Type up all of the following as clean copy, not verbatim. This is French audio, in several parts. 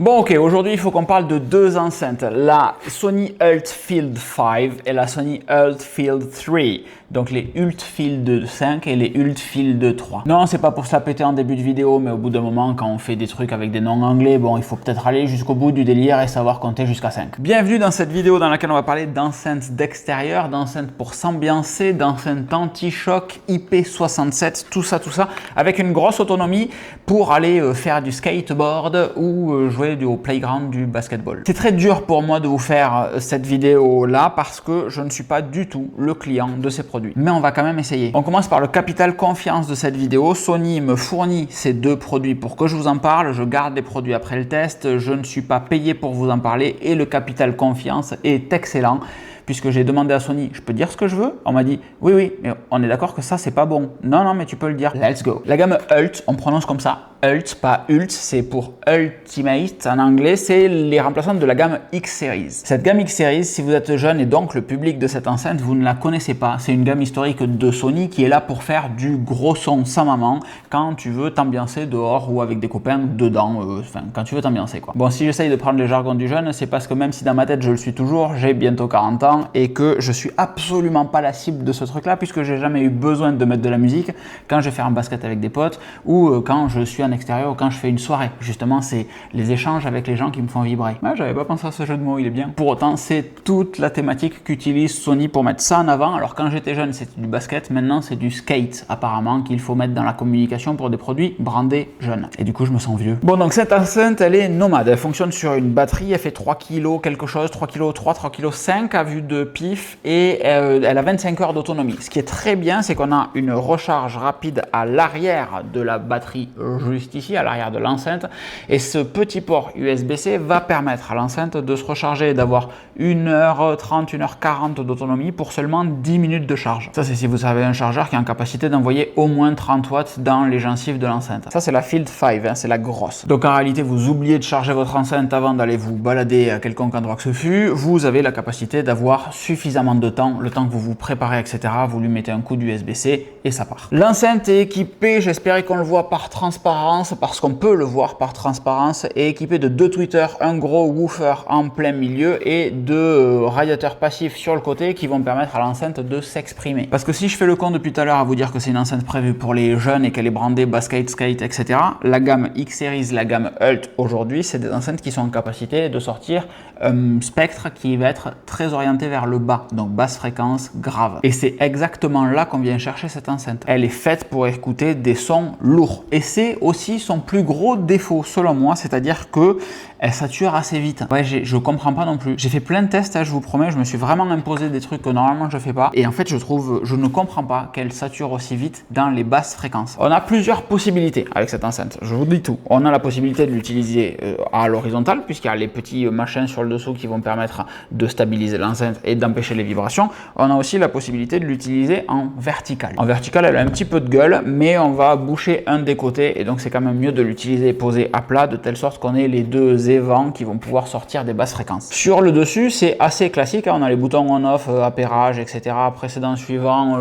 Bon ok, aujourd'hui il faut qu'on parle de deux enceintes, la Sony Ultfield 5 et la Sony Ultfield 3, donc les Ultfield 5 et les Ultfield 3. Non, c'est pas pour se la péter en début de vidéo, mais au bout d'un moment quand on fait des trucs avec des noms anglais, bon il faut peut-être aller jusqu'au bout du délire et savoir compter jusqu'à 5. Bienvenue dans cette vidéo dans laquelle on va parler d'enceintes d'extérieur, d'enceintes pour s'ambiancer, d'enceintes anti-choc, IP67, tout ça, avec une grosse autonomie pour aller faire du skateboard ou jouer au playground du basketball. C'est très dur pour moi de vous faire cette vidéo là parce que je ne suis pas du tout le client de ces produits. Mais on va quand même essayer. On commence par le capital confiance de cette vidéo. Sony me fournit ces deux produits pour que je vous en parle. Je garde les produits après le test. Je ne suis pas payé pour vous en parler et le capital confiance est excellent. Puisque j'ai demandé à Sony, je peux dire ce que je veux? On m'a dit, oui, mais on est d'accord que ça, c'est pas bon. Non, mais tu peux le dire. Let's go. La gamme Ult, on prononce comme ça. Ult, pas Ult, c'est pour Ultimate en anglais, c'est les remplaçants de la gamme X-Series. Cette gamme X-Series, si vous êtes jeune et donc le public de cette enceinte, vous ne la connaissez pas. C'est une gamme historique de Sony qui est là pour faire du gros son sans maman quand tu veux t'ambiancer dehors ou avec des copains dedans, quand tu veux t'ambiancer quoi. Bon, si j'essaye de prendre les jargons du jeune, c'est parce que même si dans ma tête je le suis toujours, j'ai bientôt 40 ans et que je suis absolument pas la cible de ce truc-là puisque j'ai jamais eu besoin de mettre de la musique quand je vais faire un basket avec des potes ou quand je suis en extérieur ou quand je fais une soirée. Justement, c'est les échanges avec les gens qui me font vibrer. J'avais pas pensé à ce jeu de mots, il est bien. Pour autant, c'est toute la thématique qu'utilise Sony pour mettre ça en avant. Alors quand j'étais jeune, c'était du basket, maintenant c'est du skate apparemment qu'il faut mettre dans la communication pour des produits brandés jeunes. Et du coup, je me sens vieux. Bon, donc cette enceinte, elle est nomade. Elle fonctionne sur une batterie, elle fait 3 kg quelque chose, 3 kg 3, 3 kg 5 à vue de pif et elle a 25 heures d'autonomie. Ce qui est très bien, c'est qu'on a une recharge rapide à l'arrière de la batterie juste ici, à l'arrière de l'enceinte. Et ce petit port USB-C va permettre à l'enceinte de se recharger et d'avoir 1h30, 1h40 d'autonomie pour seulement 10 minutes de charge. Ça, c'est si vous avez un chargeur qui est en capacité d'envoyer au moins 30 watts dans les gencives de l'enceinte. Ça, c'est la Field 5, c'est la grosse. Donc en réalité, vous oubliez de charger votre enceinte avant d'aller vous balader à quelconque endroit que ce fût. Vous avez la capacité d'avoir suffisamment de temps, le temps que vous vous préparez, etc. Vous lui mettez un coup d'USB-C et ça part. L'enceinte est équipée, j'espérais qu'on le voit par transparence, parce qu'on peut le voir par transparence, est équipée de deux tweeters, un gros woofer en plein milieu et deux radiateurs passifs sur le côté qui vont permettre à l'enceinte de s'exprimer. Parce que si je fais le con depuis tout à l'heure à vous dire que c'est une enceinte prévue pour les jeunes et qu'elle est brandée basket, skate, etc., la gamme X-Series, la gamme Ult aujourd'hui, c'est des enceintes qui sont en capacité de sortir un spectre qui va être très orienté vers le bas, donc basse fréquence, grave. Et c'est exactement là qu'on vient chercher cette enceinte. Elle est faite pour écouter des sons lourds. Et c'est aussi son plus gros défaut, selon moi, c'est-à-dire que elle sature assez vite. Ouais, je comprends pas non plus. J'ai fait plein de tests, je vous promets, je me suis vraiment imposé des trucs que normalement je fais pas. Et en fait, je ne comprends pas qu'elle sature aussi vite dans les basses fréquences. On a plusieurs possibilités avec cette enceinte. Je vous dis tout. On a la possibilité de l'utiliser à l'horizontale, puisqu'il y a les petits machins sur le dessous qui vont permettre de stabiliser l'enceinte et d'empêcher les vibrations. On a aussi la possibilité de l'utiliser en vertical. En vertical, elle a un petit peu de gueule, mais on va boucher un des côtés et donc c'est quand même mieux de l'utiliser posé à plat de telle sorte qu'on ait les deux évents qui vont pouvoir sortir des basses fréquences. Sur le dessus, c'est assez classique, on a les boutons on-off, appairage, etc. Précédent, suivant,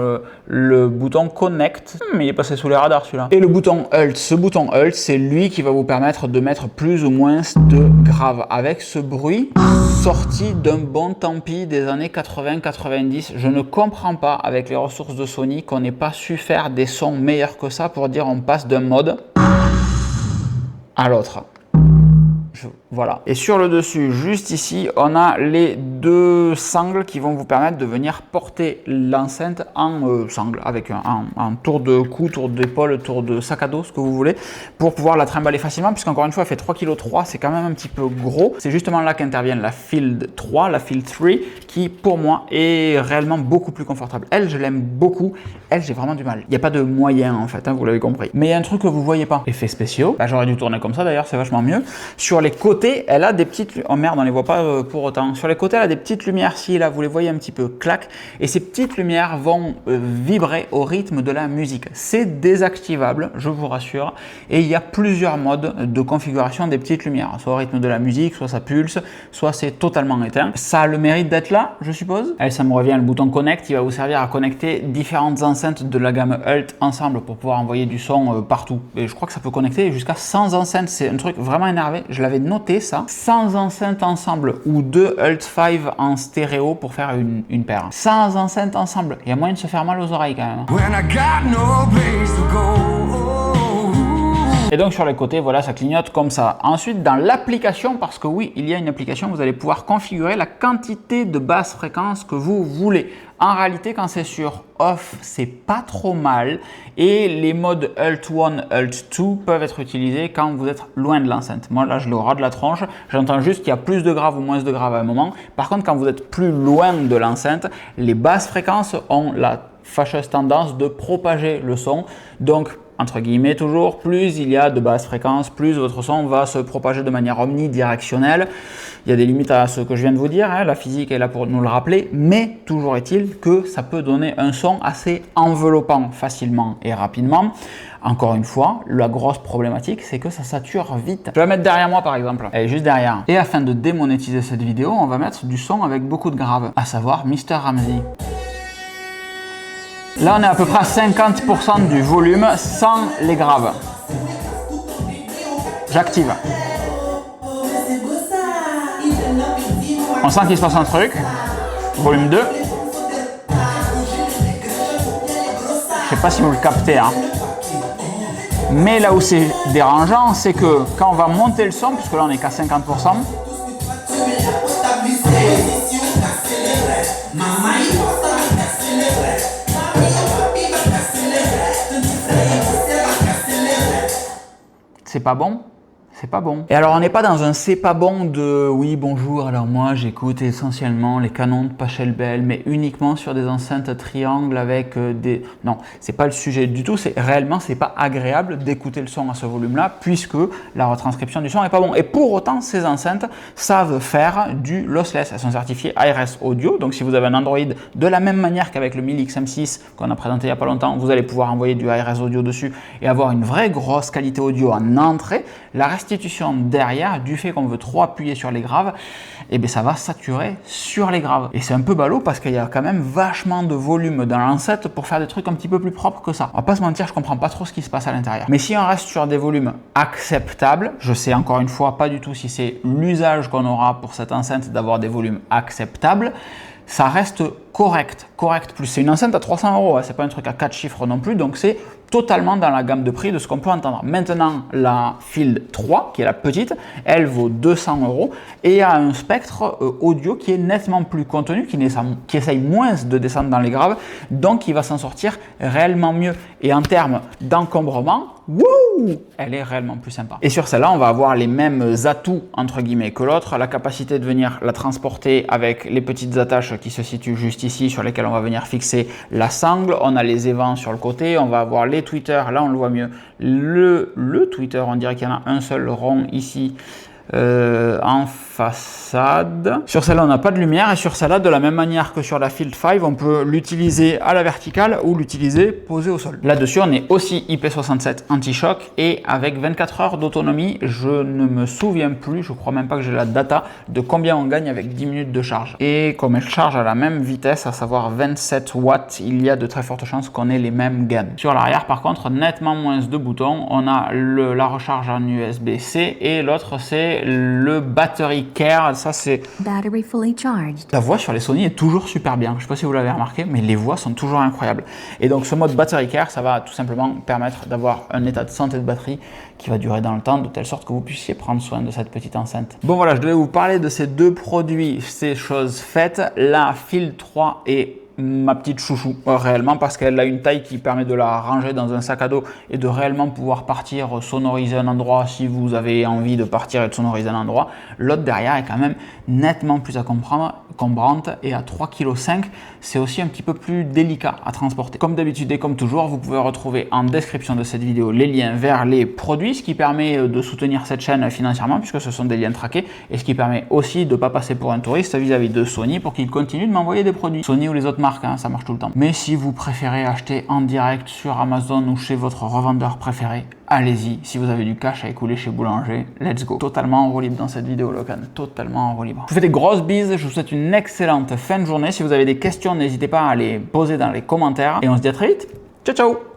le bouton connect, il est passé sous les radars celui-là. Et le bouton Ult, ce bouton Ult, c'est lui qui va vous permettre de mettre plus ou moins de grave avec ce bruit sorti d'un bon tampi des années 80-90. Je ne comprends pas avec les ressources de Sony qu'on n'ait pas su faire des sons meilleurs que ça pour dire on passe d'un mode à l'autre. Voilà. Et sur le dessus, juste ici, on a les deux sangles qui vont vous permettre de venir porter l'enceinte en sangle, avec un tour de cou, tour d'épaule, tour de sac à dos, ce que vous voulez, pour pouvoir la trimballer facilement, puisqu'encore une fois, elle fait 3 kg 3, c'est quand même un petit peu gros. C'est justement là qu'intervient la Field 3, la Field 3, qui pour moi est réellement beaucoup plus confortable. Elle, je l'aime beaucoup. Elle, j'ai vraiment du mal. Il n'y a pas de moyen en fait, vous l'avez compris. Mais il y a un truc que vous voyez pas. Effets spéciaux. J'aurais dû tourner comme ça d'ailleurs, c'est vachement mieux. Sur les côtés, elle a des petites... Oh merde, on les voit pas pour autant. Sur les côtés, elle a des petites lumières ci, là, vous les voyez un petit peu, clac. Et ces petites lumières vont vibrer au rythme de la musique. C'est désactivable, je vous rassure. Et il y a plusieurs modes de configuration des petites lumières. Soit au rythme de la musique, soit ça pulse, soit c'est totalement éteint. Ça a le mérite d'être là, je suppose. Allez, ça me revient, le bouton Connect, il va vous servir à connecter différentes enceintes de la gamme Ult ensemble pour pouvoir envoyer du son partout. Et je crois que ça peut connecter jusqu'à 100 enceintes. C'est un truc vraiment énervé. Je l'avais noté notez ça, sans enceinte ensemble ou 2 Ult5 en stéréo pour faire une paire. Sans enceinte ensemble, il y a moyen de se faire mal aux oreilles quand même. Et donc sur les côtés, voilà, ça clignote comme ça. Ensuite, dans l'application, parce que oui, il y a une application, vous allez pouvoir configurer la quantité de basse fréquence que vous voulez. En réalité, quand c'est sur off, c'est pas trop mal. Et les modes Ult1, Ult2 peuvent être utilisés quand vous êtes loin de l'enceinte. Moi, là, je l'ai au ras de la tronche. J'entends juste qu'il y a plus de graves ou moins de graves à un moment. Par contre, quand vous êtes plus loin de l'enceinte, les basses fréquences ont la fâcheuse tendance de propager le son. Donc, entre guillemets toujours, plus il y a de basses fréquences, plus votre son va se propager de manière omnidirectionnelle. Il y a des limites à ce que je viens de vous dire, hein, la physique est là pour nous le rappeler, mais toujours est-il que ça peut donner un son assez enveloppant facilement et rapidement. Encore une fois, la grosse problématique, c'est que ça sature vite. Je vais la mettre derrière moi par exemple, elle est juste derrière. Et afin de démonétiser cette vidéo, on va mettre du son avec beaucoup de graves, à savoir Mr. Ramsey. Là, on est à peu près à 50% du volume sans les graves. J'active. On sent qu'il se passe un truc. Volume 2. Je sais pas si vous le captez, hein. Mais là où c'est dérangeant, c'est que quand on va monter le son, puisque là on est qu'à 50%, c'est pas bon. C'est pas bon. Et alors on n'est pas dans un c'est pas bon de oui bonjour, alors moi j'écoute essentiellement les canons de Pachelbel, mais uniquement sur des enceintes triangles avec des... Non, c'est pas le sujet du tout, c'est réellement c'est pas agréable d'écouter le son à ce volume-là puisque la retranscription du son est pas bon. Et pour autant ces enceintes savent faire du lossless, elles sont certifiées ARS Audio, donc si vous avez un Android de la même manière qu'avec le Mille XM6 qu'on a présenté il y a pas longtemps, vous allez pouvoir envoyer du ARS Audio dessus et avoir une vraie grosse qualité audio en entrée. La restitution derrière, du fait qu'on veut trop appuyer sur les graves, et bien ça va saturer sur les graves. Et c'est un peu ballot parce qu'il y a quand même vachement de volume dans l'enceinte pour faire des trucs un petit peu plus propres que ça. On va pas se mentir, je comprends pas trop ce qui se passe à l'intérieur. Mais si on reste sur des volumes acceptables, je sais encore une fois pas du tout si c'est l'usage qu'on aura pour cette enceinte d'avoir des volumes acceptables, ça reste correct plus. C'est une enceinte à 300 €, hein, c'est pas un truc à 4 chiffres non plus, donc c'est totalement dans la gamme de prix de ce qu'on peut entendre. Maintenant, la Field 3, qui est la petite, elle vaut 200 € et a un spectre audio qui est nettement plus contenu, qui essaye moins de descendre dans les graves, donc il va s'en sortir réellement mieux. Et en termes d'encombrement, wouh, elle est réellement plus sympa. Et sur celle-là, on va avoir les mêmes atouts entre guillemets que l'autre, la capacité de venir la transporter avec les petites attaches qui se situent juste ici, sur lesquelles on va venir fixer la sangle. On a les évents sur le côté, on va avoir les tweeters, là on le voit mieux, le tweeter, on dirait qu'il y en a un seul rond ici en façade. Sur celle-là, on n'a pas de lumière et sur celle-là, de la même manière que sur la Field 5, on peut l'utiliser à la verticale ou l'utiliser posé au sol. Là-dessus, on est aussi IP67 anti-choc et avec 24 heures d'autonomie. Je ne me souviens plus, je crois même pas que j'ai la data de combien on gagne avec 10 minutes de charge. Et comme elle charge à la même vitesse, à savoir 27 watts, il y a de très fortes chances qu'on ait les mêmes gains. Sur l'arrière, par contre, nettement moins de boutons. On a la recharge en USB-C et l'autre, c'est le Battery Care, ça c'est... Battery fully charged. La voix sur les Sony est toujours super bien, je ne sais pas si vous l'avez remarqué, mais les voix sont toujours incroyables. Et donc ce mode Battery Care, ça va tout simplement permettre d'avoir un état de santé de batterie qui va durer dans le temps, de telle sorte que vous puissiez prendre soin de cette petite enceinte. Bon voilà, je devais vous parler de ces deux produits, ces choses faites. La Field 3 est ma petite chouchou réellement parce qu'elle a une taille qui permet de la ranger dans un sac à dos et de réellement pouvoir partir sonoriser un endroit si vous avez envie de partir et de sonoriser un endroit. L'autre derrière est quand même nettement plus encombrante et à 3,5 kg, c'est aussi un petit peu plus délicat à transporter. Comme d'habitude et comme toujours, vous pouvez retrouver en description de cette vidéo les liens vers les produits, ce qui permet de soutenir cette chaîne financièrement puisque ce sont des liens traqués et ce qui permet aussi de ne pas passer pour un touriste vis-à-vis de Sony pour qu'ils continuent de m'envoyer des produits. Sony ou les autres marques, hein, ça marche tout le temps. Mais si vous préférez acheter en direct sur Amazon ou chez votre revendeur préféré, allez-y. Si vous avez du cash à écouler chez Boulanger, let's go. Totalement en roue libre dans cette vidéo, Locan. Totalement en roue libre. Je vous fais des grosses bises. Je vous souhaite une excellente fin de journée. Si vous avez des questions, n'hésitez pas à les poser dans les commentaires. Et on se dit à très vite. Ciao, ciao!